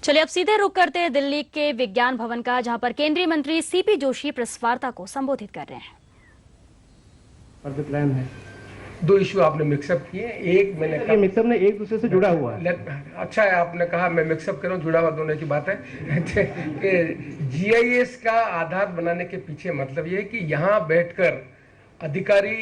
चलिए अब सीधे रुक करते हैं दिल्ली के विज्ञान भवन का, जहां पर केंद्रीय मंत्री सीपी जोशी प्रेस वार्ता को संबोधित कर रहे हैं। और प्लान है, दो इशू आपने मिक्सअप किए। एक मैंने ये मिक्सअप ने एक दूसरे से जुड़ा हुआ है। अच्छा है आपने कहा, मैं मिक्सअप कर रहा हूँ, जुड़ा हुआ दोनों की बात है कि जीआईएस का आधार बनाने के पीछे मतलब ये है कि यहाँ बैठकर अधिकारी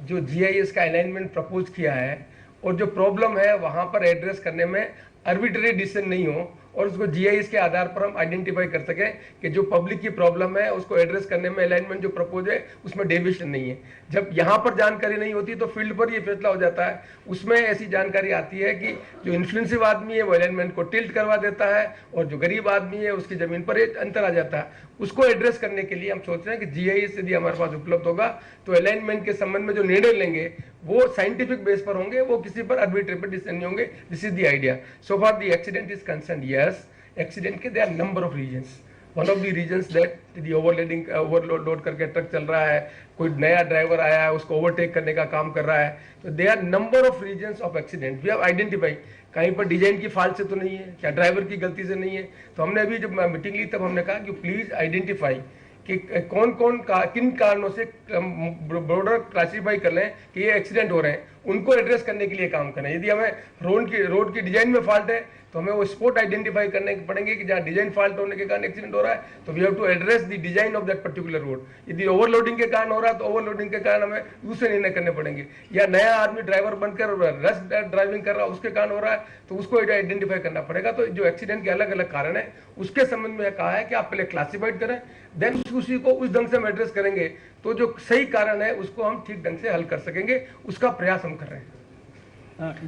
जो जीआईएस का अलाइनमेंट प्रपोज किया है और जो प्रॉब्लम है वहाँ पर एड्रेस करने में आर्बिट्रेरी डिसीजन नहीं हो और उसको जीआईएस के आधार पर हम आइडेंटिफाई कर सकें कि जो पब्लिक की प्रॉब्लम है उसको एड्रेस करने में अलाइनमेंट जो प्रपोज है उसमें डेविएशन नहीं है। जब यहाँ पर जानकारी नहीं होती तो फील्ड पर ये फैसला हो जाता है। उसमें ऐसी जानकारी आती है कि जो इन्फ्लुएंसिव आदमी है वो अलाइनमेंट को टिल्ट करवा देता है और जो गरीब आदमी है उसकी जमीन पर एक अंतर आ जाता है। उसको एड्रेस करने के लिए हम सोच रहे हैं कि जीआईएस यदि हमारे पास उपलब्ध होगा तो अलाइनमेंट के संबंध में जो निर्णय लेंगे वो साइंटिफिक बेस पर होंगे, वो किसी पर आर्बिट्रेरी डिसीजन नहीं होंगे। This is the idea. So far the accident is concern, yes accident के there number of reasons. One of the reasons that the overload करके ट्रक चल रहा है, कोई नया ड्राइवर आया है उसको ओवरटेक करने का काम कर रहा है, तो they are number of reasons of accident we have identify. कहीं पर डिजाइन की फॉल्ट से तो नहीं है, क्या ड्राइवर की गलती से नहीं है। तो हमने अभी जब मीटिंग ली तब हमने कहा कि प्लीज आइडेंटिफाई कि कौन कौन किन कारणों से ब्रॉडर क्लासीफाई कर लें कि ये एक्सीडेंट हो रहे हैं, उनको एड्रेस करने के लिए काम करें। यदि हमें रोड की डिजाइन में फॉल्ट है तो हमें वो स्पॉट आइडेंटिफाई करने पड़ेंगे कि जहाँ डिजाइन फॉल्ट होने के कारण एक्सीडेंट हो रहा है तो we have to address the design of that particular road. यदि ओवरलोडिंग के कारण हो रहा है तो ओवरलोडिंग के कारण हमें दूसरे निर्णय करने पड़ेंगे। या नया आदमी ड्राइवर बनकर रश ड्राइविंग कर रहा है उसके कारण हो रहा है तो उसको आइडेंटिफाई करना पड़ेगा। तो जो एक्सीडेंट के अलग अलग कारण है उसके संबंध में कहा है कि आप पहले क्लासिफाइड करें, देन उसी को उस ढंग से हम एड्रेस करेंगे तो जो सही कारण है उसको हम ठीक ढंग से हल कर सकेंगे। उसका प्रयास हम कर रहे हैं।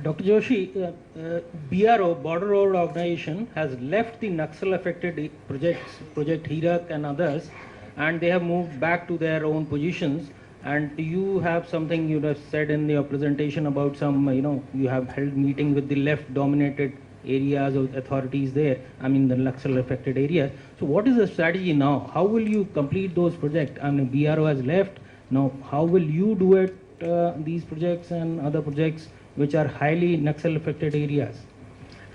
Dr. Joshi, BRO, Border Road Organization, has left the Naxal-affected projects, Project Hirak and others, and they have moved back to their own positions. And you have something you have said in your presentation about some, you have held meeting with the left-dominated areas of authorities there, I mean the Naxal-affected areas. So what is the strategy now? How will you complete those projects? I mean, BRO has left. Now, how will you do it, these projects and other projects which are highly Naxal affected areas?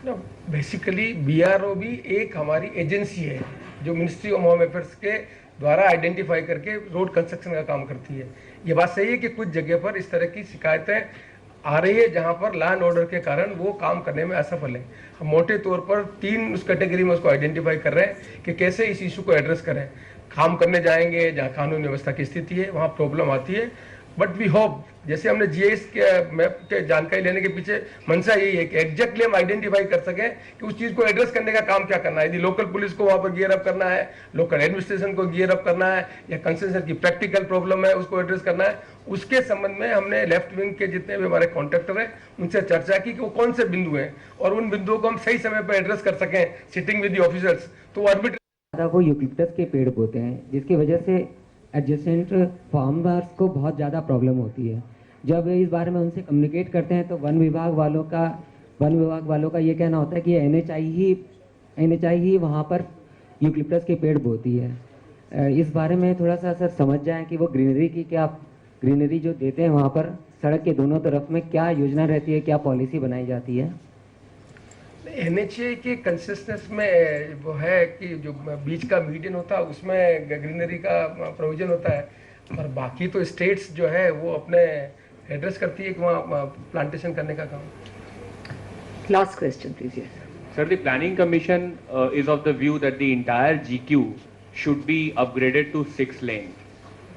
No, basically BRO भी एक हमारी agency है जो ministry of home affairs के द्वारा identify करके road construction का काम करती है। ये बात सही है कि कुछ जगह पर इस तरह की शिकायतें आ रही है जहां पर लॉ एंड ऑर्डर के कारण वो काम करने में असफल है। हम मोटे तौर पर 3 उस कैटेगरी में उसको आइडेंटिफाई कर रहे हैं कि कैसे इस इशू को एड्रेस करें। काम करने जाएंगे जहाँ कानून व्यवस्था की स्थिति है वहाँ प्रॉब्लम आती है, बट वी होप जैसे हमने जीएस के मैप के जानकारी लेने के पीछे मंशा यही है कि एग्जैक्टली हम आइडेंटिफाई कर सकें कि उस चीज को एड्रेस करने का काम क्या करना है। यदि लोकल पुलिस को वहां पर गियर अप करना है, लोकल एडमिनिस्ट्रेशन को गियर अप करना है, या कंसेशन की प्रैक्टिकल प्रॉब्लम है उसको एड्रेस करना है, उसके संबंध में हमने लेफ्ट विंग के जितने भी हमारे कॉन्ट्रैक्टर हैं उनसे चर्चा की कि वो कौन से बिंदु हैं और उन बिंदुओं को हम सही समय पर एड्रेस कर सकें सिटिंग विद द ऑफिसर्स। तो आर्बिट्रेरी वो यूकलिप्टस के पेड़ बोते हैं जिसकी वजह से एडजेसेंट फार्मर्स को बहुत ज़्यादा प्रॉब्लम होती है। जब इस बारे में उनसे कम्युनिकेट करते हैं तो वन विभाग वालों का ये कहना होता है कि एनएचआई ही वहाँ पर यूकलिप्टस के पेड़ बोती है। इस बारे में थोड़ा सा सर समझ जाएं कि वो ग्रीनरी जो देते हैं वहाँ पर सड़क के दोनों तरफ में क्या योजना रहती है, क्या पॉलिसी बनाई जाती है। एनएचए के कंसिस्टेंस में वो है कि जो बीच का मीडियन होता है उसमें ग्रीनरी का प्रोविजन होता है, और बाकी तो स्टेट्स जो है वो अपने एड्रेस करती है कि वहाँ प्लांटेशन करने का काम। Last question, please. Yes. Sir, the Planning Commission is of the view that the entire GQ should be upgraded to 6 lane.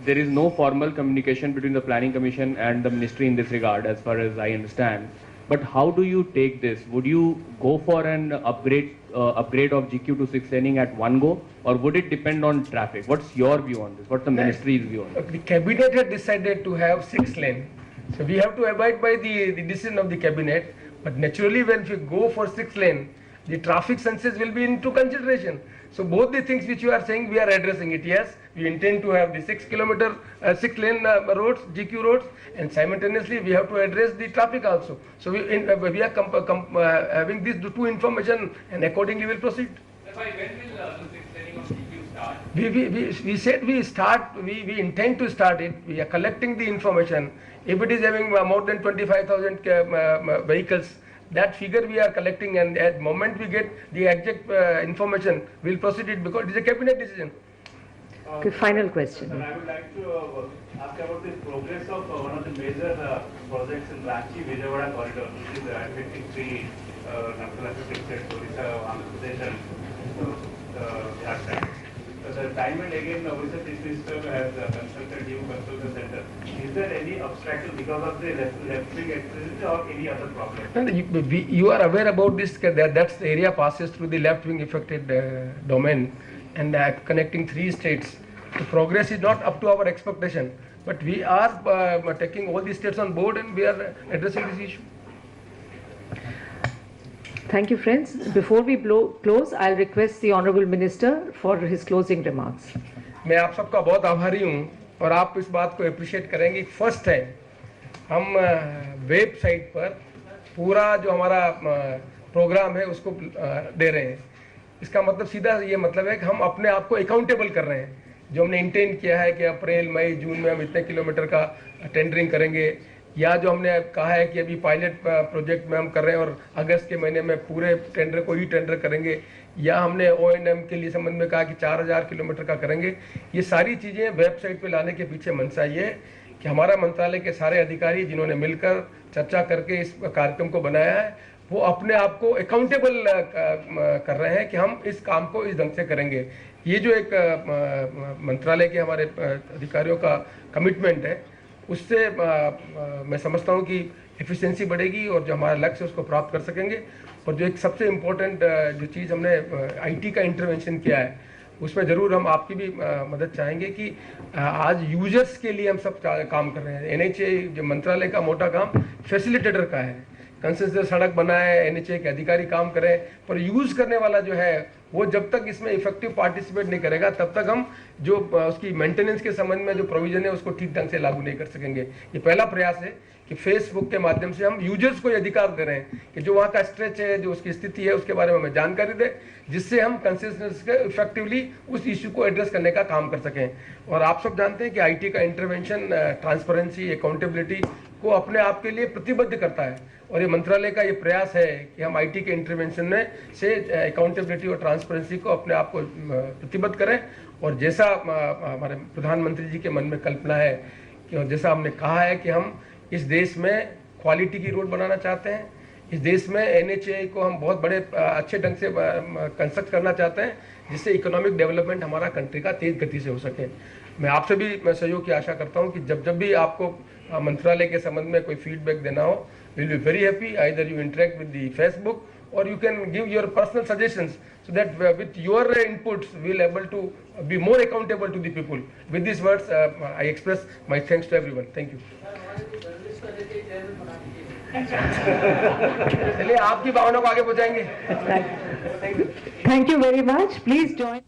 There is no formal communication between the Planning Commission and the Ministry in this regard, as far as I understand. But how do you take this? Would you go for an upgrade of GQ to 6 laning at one go, or would it depend on traffic? What's your view on this? What's the Ministry's view on this? The Cabinet had decided to have 6 lane, so we have to abide by the decision of the Cabinet. But naturally, when we go for 6 lane, the traffic senses will be into consideration. So both the things which you are saying, we are addressing it. Yes, we intend to have the 6 lane roads, GQ roads, and simultaneously we have to address the traffic also. So we are having these two information, and accordingly we will proceed. When will the 6 laning of GQ start? We said we intend to start it. We are collecting the information. If it is having more than 25,000 vehicles That figure we are collecting, and at moment we get the exact information, we'll proceed it because it is a cabinet decision. Okay, final question. Sir, I would like to ask about the progress of one of the major projects in Ranchi-Vijayawada corridor, which is affecting three Naxal-affected states, Odisha, Andhra Pradesh, and Jharkhand. The time and again, Odisha Chief Minister has consulted you, consulted the center. Is there any obstacle because of the left-wing extremism or any other problem? And you are aware about this, that's the area passes through the left-wing affected domain and connecting three states. The progress is not up to our expectation, but we are taking all these states on board and we are addressing this issue. Thank you, friends. Before we close, I'll request the Honorable Minister for his closing remarks. मैं आप सबका बहुत आभारी हूँ और आप इस बात को अप्रिशिएट करेंगे। फर्स्ट टाइम हम वेबसाइट पर पूरा जो हमारा प्रोग्राम है उसको दे रहे हैं। इसका मतलब सीधा ये मतलब है कि हम अपने आप को अकाउंटेबल कर रहे हैं। जो हमने इंटेंड किया है कि अप्रैल मई जून में हम इतने किलोमीटर का टेंडरिंग करेंगे, या जो हमने कहा है कि अभी पायलट प्रोजेक्ट में हम कर रहे हैं और अगस्त के महीने में पूरे टेंडर को ही टेंडर करेंगे, या हमने O&M के लिए संबंध में कहा कि 4000 किलोमीटर का करेंगे। ये सारी चीज़ें वेबसाइट पे लाने के पीछे मंशा ये है कि हमारा मंत्रालय के सारे अधिकारी जिन्होंने मिलकर चर्चा करके इस कार्यक्रम को बनाया है, वो अपने आप को अकाउंटेबल कर रहे हैं कि हम इस काम को इस ढंग से करेंगे। ये जो एक मंत्रालय के हमारे अधिकारियों का कमिटमेंट है, उससे मैं समझता हूँ कि एफिशिएंसी बढ़ेगी और जो हमारा लक्ष्य है उसको प्राप्त कर सकेंगे। और जो एक सबसे इम्पोर्टेंट जो चीज़ हमने IT का इंटरवेंशन किया है, उसमें ज़रूर हम आपकी भी मदद चाहेंगे कि आज यूजर्स के लिए हम सब काम कर रहे हैं। NHA जो मंत्रालय का मोटा काम फैसिलिटेटर का है, कंसेशनर सड़क बनाए, NHA के अधिकारी काम करें, पर यूज़ करने वाला जो है वो जब तक इसमें इफेक्टिव पार्टिसिपेट नहीं करेगा तब तक हम जो उसकी मेंटेनेंस के संबंध में जो प्रोविजन है उसको ठीक ढंग से लागू नहीं कर सकेंगे। ये पहला प्रयास है कि फेसबुक के माध्यम से हम यूजर्स को ये अधिकार दे रहे हैं कि जो वहाँ का स्ट्रेच है, जो उसकी स्थिति है, उसके बारे में हमें जानकारी दे, जिससे हम कंसेशनर्स के इफेक्टिवली उस इश्यू को एड्रेस करने का काम कर सकें। और आप सब जानते हैं कि IT का इंटरवेंशन ट्रांसपेरेंसी, अकाउंटेबिलिटी को अपने आप के लिए प्रतिबद्ध करता है, और ये मंत्रालय का ये प्रयास है कि हम IT के इंटरवेंशन में से अकाउंटेबिलिटी और ट्रांसपेरेंसी को अपने आप को प्रतिबद्ध करें। और जैसा हमारे प्रधानमंत्री जी के मन में कल्पना है कि जैसा हमने कहा है कि हम इस देश में क्वालिटी की रोड बनाना चाहते हैं, इस देश में NHA को हम बहुत बड़े अच्छे ढंग से कंस्ट्रक्ट करना चाहते हैं, जिससे इकोनॉमिक डेवलपमेंट हमारा कंट्री का तेज गति से हो सके। मैं आपसे भी सहयोग की आशा करता हूं कि जब भी आपको मंत्रालय के संबंध में कोई फीडबैक देना हो, we'll be very happy either you interact with the Facebook or you can give your personal suggestions so that with your inputs we'll able to be more accountable to the people. With these words I express my thanks to everyone. Thank you. चलिए आपकी भावना को आगे पहुंचाएंगे। Thank you very much. Please join.